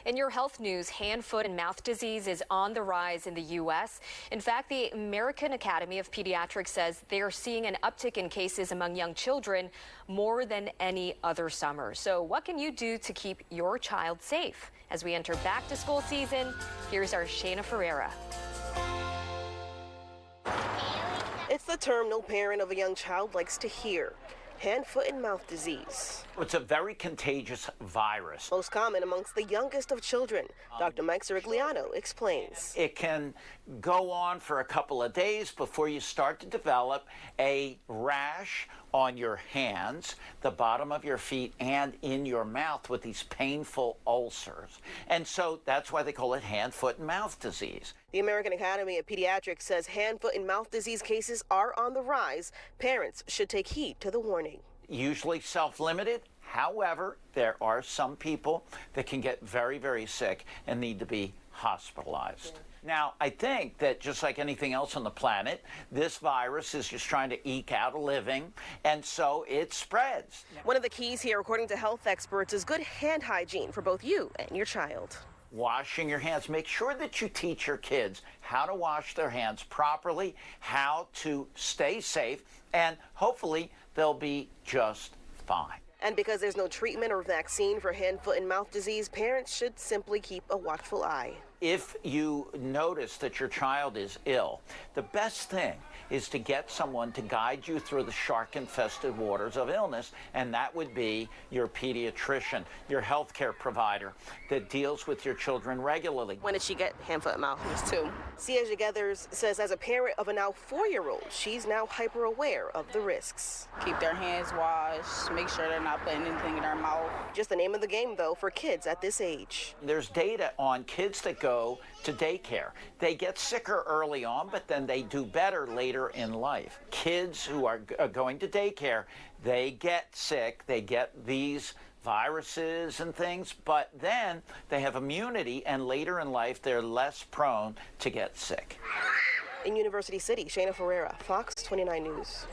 In your health news, hand, foot, and mouth disease is on the rise in the U.S. In fact, the American Academy of Pediatrics says they are seeing an uptick in cases among young children more than any other summer. So what can you do to keep your child safe? As we enter back to school season, here's our Shayna Ferreira. It's the term no parent of a young child likes to hear. Hand, foot, and mouth disease. It's a very contagious virus. Most common amongst the youngest of children. Dr. Mike Sirigliano explains. It can go on for a couple of days before you start to develop a rash on your hands, the bottom of your feet, and in your mouth with these painful ulcers. And so that's why they call it hand, foot, and mouth disease. The American Academy of Pediatrics says hand, foot, and mouth disease cases are on the rise. Parents should take heed to the warning. Usually self-limited. However, there are some people that can get very, very sick and need to be hospitalized. Now, I think that just like anything else on the planet, this virus is just trying to eke out a living, and so it spreads. One of the keys here, according to health experts, is good hand hygiene for both you and your child. Washing your hands. Make sure that you teach your kids how to wash their hands properly, how to stay safe, and hopefully they'll be just fine. And because there's no treatment or vaccine for hand, foot, and mouth disease, parents should simply keep a watchful eye. If you notice that your child is ill, the best thing is to get someone to guide you through the shark-infested waters of illness, and that would be your pediatrician, your healthcare provider that deals with your children regularly. When did she get hand, foot, and mouth? It was 2. Sia Gathers says as a parent of a now 4-year-old, she's now hyper aware of the risks. Keep their hands washed, make sure they're not putting anything in their mouth. Just the name of the game, though, for kids at this age. There's data on kids that go to daycare. They get sicker early on, but then they do better later in life. Kids who are going to daycare, they get sick, they get these viruses and things, but then they have immunity, and later in life they're less prone to get sick. In University City, Shayna Ferreira, Fox 29 News.